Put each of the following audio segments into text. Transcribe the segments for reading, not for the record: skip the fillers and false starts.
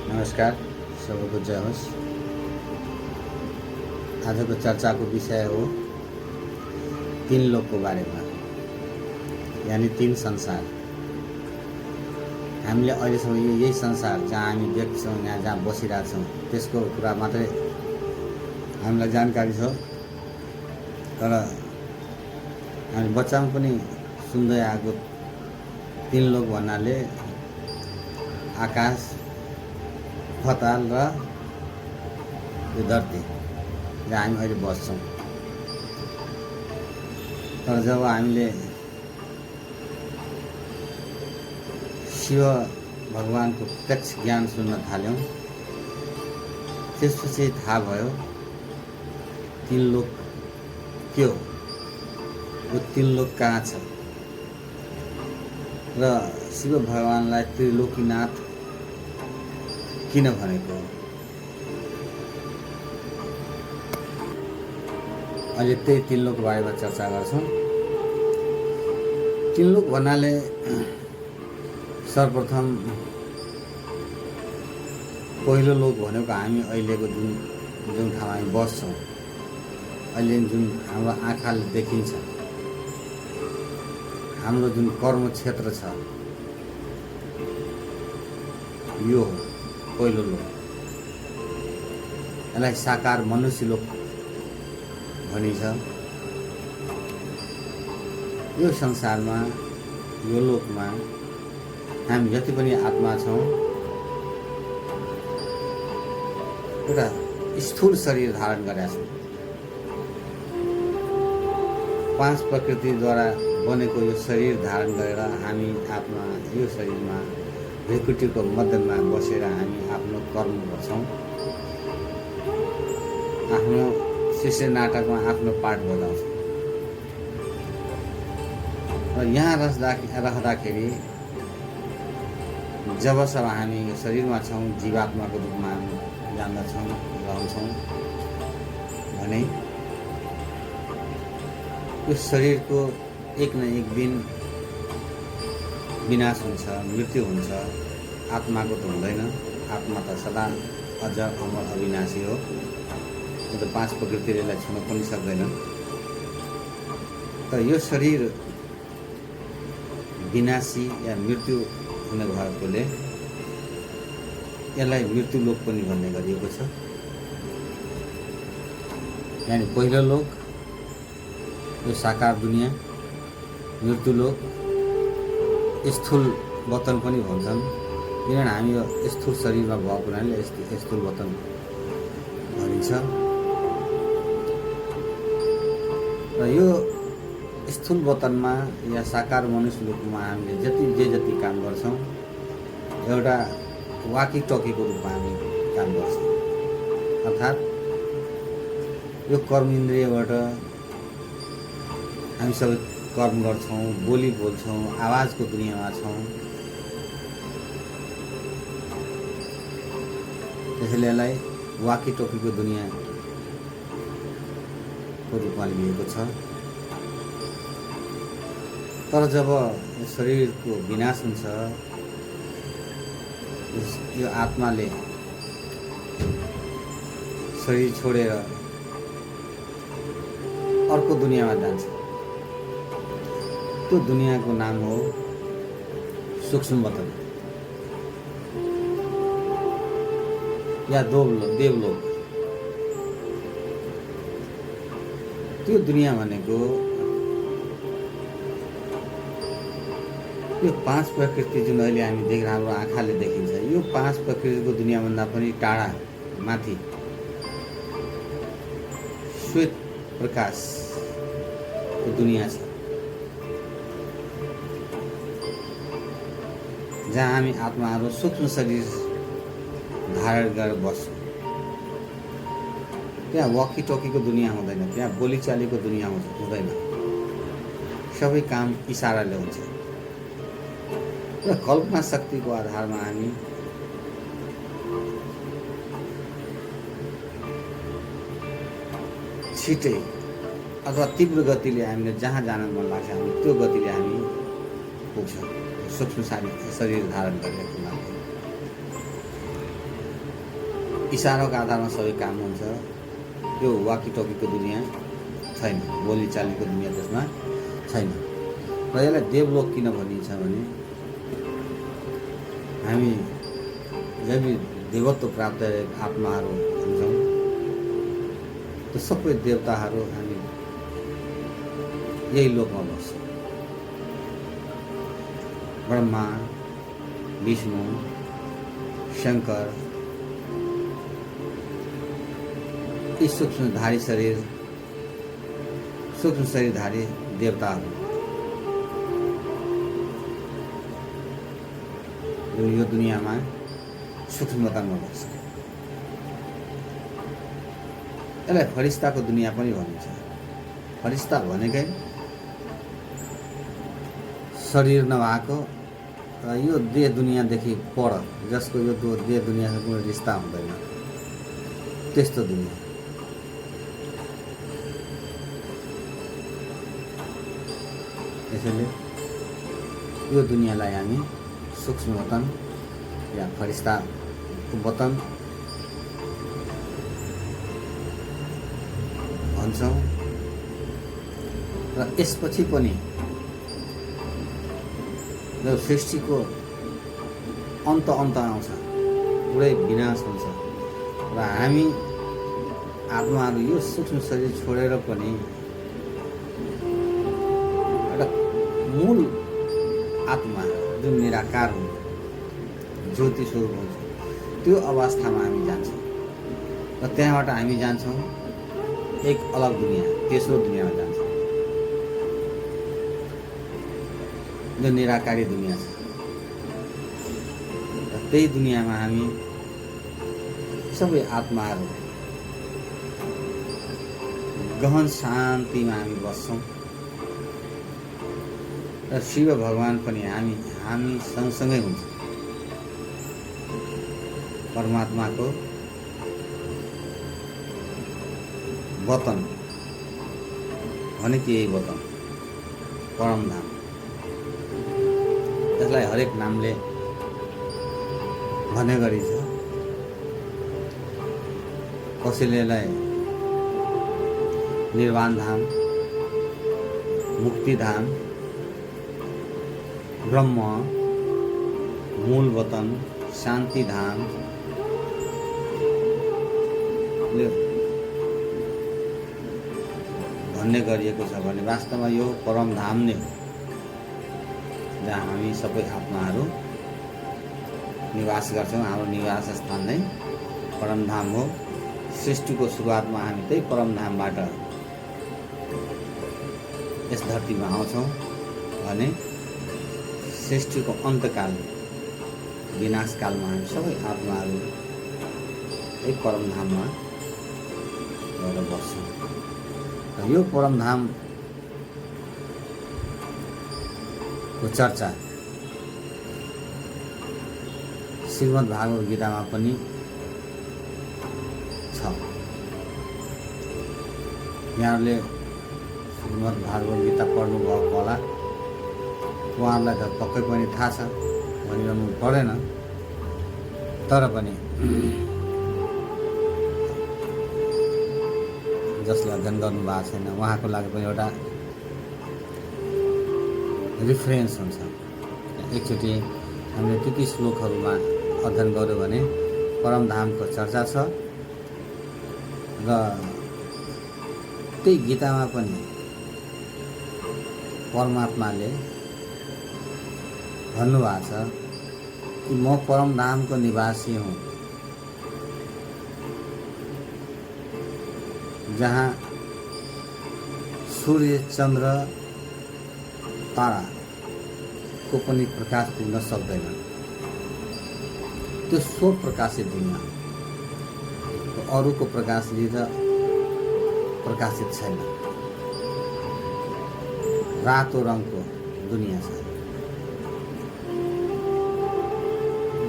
नमस्कार, सबैको जय होस्। आजको चर्चाको विषय हो तीन लोकको बारेमा, यानि तीन संसार। हामीले अहिलेसम्म यही संसार जहाँ हामी देख्छौँ, यहाँ जहाँ बसिरहेछौँ त्यसको कुरा मात्रै हामीलाई जानकारी छ। तर हामी बच्चामा पनि सुन्दै आएको तीन लोक भन्नाले आकाश, पाताल र यो धरती जहाँ हामी अहिले बस्छौँ। तर जब हामीले शिव भगवानको प्रत्यक्ष ज्ञान सुन्न थाल्यौँ, त्यसपछि थाहा भयो तीन लोक के हो, यो तीन लोक कहाँ छ र शिव भगवानलाई त्रिलोकीनाथ किन भनेको। अहिले त्यही तीन लोक बारेमा चर्चा गर्छौँ। तीन लोक भन्नाले सर्वप्रथम पहिलो लोक भनेको हामी अहिलेको जुन ठाउँमा हामी बस्छौँ, अहिले जुन हाम्रो आँखाले देखिन्छ, हाम्रो जुन कर्म क्षेत्र छ, यो हो पहिलो लोक। यसलाई साकार मनुष्य लोक भनिन्छ। यो संसारमा, यो लोकमा हामी जति पनि आत्मा छौँ, एउटा स्थूल शरीर धारण गरेका छौँ। पाँच प्रकृतिद्वारा बनेको यो शरीर धारण गरेर हामी आत्मा यो शरीरमा भृकुटीको मध्यमा बसेर हामी आफ्नो कर्म गर्छौँ। आफ्नो शिष्य नाटकमा आफ्नो पाठ बजाउँछौँ। र यहाँ रहँदाखेरि जबसम्म हामी यो शरीरमा छौँ, जीवात्माको रूपमा हामी जान्दछौँ, रहन्छौँ भने यो शरीरको एक न एक दिन विनाश हुन्छ, मृत्यु हुन्छ। आत्माको त हुँदैन, आत्मा त सदा अजर अमर अविनाशी हो। यो त पाँच प्रकृतिले यसलाई छुन पनि सक्दैन। तर यो शरीर विनाशी या मृत्यु हुने भएकोले यसलाई मृत्यु लोक पनि भन्ने गरिएको छ। यानि पहिलो लोक यो साकार दुनियाँ, मृत्यु लोक, स्थूल वतन पनि भन्छन्, किनभने हामी यो स्थूल शरीरमा भएको हुनाले स्थूल वतन भनिन्छ। र यो स्थूल वतनमा या साकार मनुष्य लोकमा हामीले जति काम गर्छौँ, एउटा वाकी टकीको रूपमा हामी काम गर्छौँ। अर्थात् यो कर्म इन्द्रियबाट हामी सबै कर्म गर्छौँ, बोली बोल्छौँ, आवाजको दुनियाँमा छौँ। त्यसैले यसलाई वाकी टोकीको दुनियाँको रूपमा लिएको छ। तर जब शरीरको विनाश हुन्छ, यो आत्माले शरीर छोडेर अर्को दुनियाँमा जान्छ। त्यो दुनियाँको नाम हो सूक्ष्म वतन या देवलोक। त्यो दुनियाँ भनेको यो पाँच प्रकृति जुन अहिले हामी देखेर हाम्रो आँखाले देखिन्छ, यो पाँच प्रकृतिको दुनियाँभन्दा पनि टाढा माथि श्वेत प्रकाशको दुनियाँ छ, जहाँ हामी आत्माहरू सूक्ष्म शरीर धारण गरेर बस्छौँ। त्यहाँ वकी टकीको दुनियाँ हुँदैन, त्यहाँ बोलीचालीको दुनियाँ हुँदैन। सबै काम इसाराले हुन्छ। र कल्पना शक्तिको आधारमा हामी छिटै अथवा तीव्र गतिले हामीले जहाँ जान मन लाग्छ हामी त्यो गतिले हामी पुग्छौँ। सूक्ष्म शरीर धारण गरेको मान्छे इसाराको आधारमा सबै काम हुन्छ। यो वाकिटकीको दुनियाँ छैन, बोलीचालीको दुनियाँ त्यसमा छैन। र यसलाई देवलोक किन भनिन्छ भने हामी जब देवत्व प्राप्त आत्माहरू हुन्छौँ, त्यो सबै देवताहरू हामी यही लोकमा बस्छौँ। ब्रह्मा, विष्णु, शङ्कर, यी सूक्ष्मधारी शरीरधारी देवताहरू यो दुनियाँमा सूक्ष्मतामा बस्छ। यसलाई फरिस्ताको दुनियाँ पनि भनिन्छ। फरिस्ता भनेकै शरीर नभएको र यो देह दुनियाँदेखि पर, जसको यो देह दुनियाँसँग कुनै रिस्ता हुँदैन, त्यस्तो दुनियाँ। यसैले यो दुनियाँलाई हामी सूक्ष्म वतन या फरिस्ताको वतन भन्छौँ। र यसपछि पनि जब सृष्टिको अन्त आउँछ, पुरै विनाश हुन्छ र हामी आत्माहरू यो सूक्ष्म शरीर छोडेर पनि एउटा मूल आत्मा जुन निराकार हुन्छ, ज्योति स्वरूप हुन्छ, त्यो अवस्थामा हामी जान्छौँ। र त्यहाँबाट हामी जान्छौँ एक अलग दुनियाँ, तेस्रो दुनियाँमा जान्छौँ, जो निराकारी दुनियाँ छ। र त्यही दुनियाँमा हामी सबै आत्माहरू गहन शान्तिमा हामी बस्छौँ। र शिव भगवान पनि हामी सँगसँगै हुन्छ। परमात्माको वतन भनेको यही वतन, परमधाम। यसलाई हरेक नामले भन्ने गरिन्छ। कसैले यसलाई निर्वाण धाम, मुक्तिधाम, ब्रह्म, मूल वतन, शान्ति धाम भन्ने गरिएको छ भने वास्तवमा यो परम धाम नै हो, जहाँ हामी सबै आत्माहरू निवास गर्छौँ। हाम्रो निवास स्थान नै परमधाम हो। सृष्टिको सुरुवातमा हामी त्यही परमधामबाट यस धरतीमा आउँछौँ भने सृष्टिको अन्तकाल, विनाशकालमा हामी सबै आत्माहरू एक परमधाममा गएर बस्छौँ। र यो परमधामको चर्चा श्रीमद् भागवत गीतामा पनि छ। यहाँहरूले श्रीमद् भागवत गीता पढ्नुभएको होला, उहाँहरूलाई त पक्कै पनि थाहा छ, भनिरहनु परेन। तर पनि जसले अध्ययन गर्नुभएको छैन उहाँको लागि पनि एउटा रिफरेन्स हुन्छ। एकचोटि हामीले ती श्लोकहरूमा अध्ययन गर्यो भने परमधामको चर्चा छ। र त्यही गीतामा पनि परमात्माले भन्नुभएको छ कि म परमधामको निवासी हुँ, जहाँ सूर्य, चन्द्र, ताराको पनि प्रकाश पुग्न सक्दैन। त्यो स्वप्रकाशित दुनियाँ, अरूको प्रकाश लिएर प्रकाशित छैन। रातो रङको दुनियाँ छ।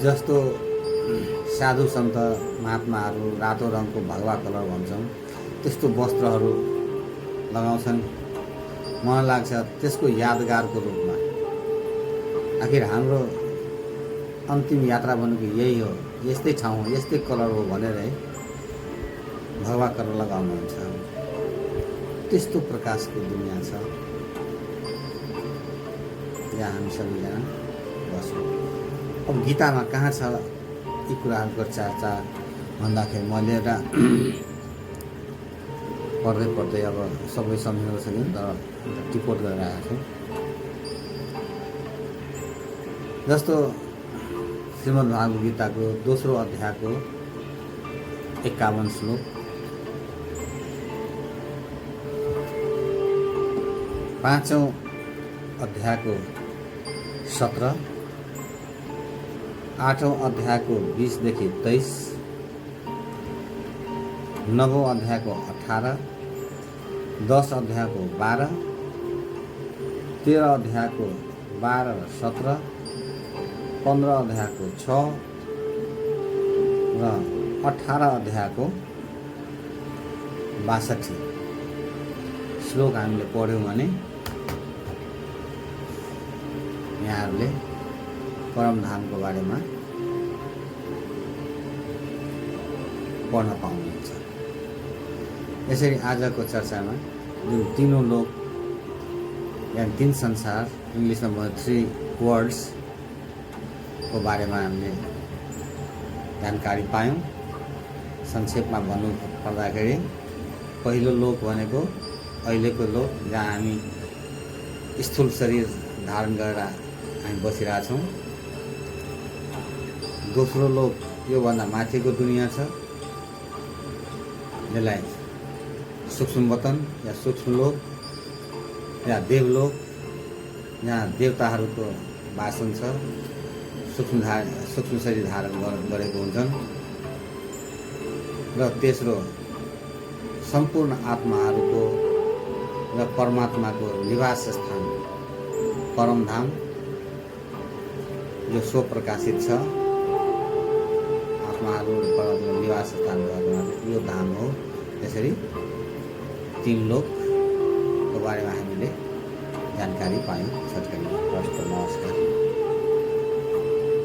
जस्तो साधु सन्त महात्माहरू रातो रङको भगवा कलर भन्छौँ, त्यस्तो वस्त्रहरू लगाउँछन्। मलाई लाग्छ त्यसको यादगारको रूपमा। आखिर हाम्रो अन्तिम यात्रा भनेको यही हो, यस्तै ठाउँ हो, यस्तै कलर हो भनेर है भगवा कलर लगाउनुहुन्छ। त्यस्तो प्रकाशको दुनियाँ छ जहाँ हामी सबैजना बस्छौँ। अब गीतामा कहाँ छ यी कुराहरूको चर्चा भन्दाखेरि मैले एउटा पढ्दै अब सबै सम्झिएको छैन, तर टिपोट गरेर आएको छु। जस्तो श्रीमद्भागवत गीताको दोस्रो अध्यायको 51 श्लोक, 5औं अध्यायको 17, 8औं अध्यायको 20 देखि 23, 9औं अध्यायको 18, 10 अध्यायको 12, 13 अध्यायको 12 र 17, 15 अध्यायको 6 र 18 अध्यायको 62 श्लोक हामीले पढ्यौँ भने यहाँहरूले परमधामको बारेमा पढ्न पाउनुहुन्छ। यसरी आजको चर्चामा जुन तीनों लोक यानि 3 संसार, इङ्ग्लिसमा भयो 3 वर्ल्ड्स को बारेमा हामीले जानकारी पायौँ। संक्षेपमा भन्नु पर्दाखेरि पहिलो लोक भनेको अहिलेको लोक जहाँ हामी स्थूल शरीर धारण गरेर हामी बसिरहेछौँ। दोस्रो लोक योभन्दा माथिको दुनियाँ छ, जसलाई सूक्ष्म वतन या सूक्ष्म लोक या देवलोक, जहाँ देवताहरूको वासन छ, सूक्ष्म शरीर धारण गरेको हुन्छन्। र तेस्रो सम्पूर्ण आत्माहरूको र परमात्माको निवास स्थान परमधाम, जो स्वप्रकाशित छ, आत्माहरू परमात्माको निवास स्थान यो धाम हो। यसरी 3 लोकको बारेमा हामीले जानकारी पायौँ। छटकरी नमस्कार।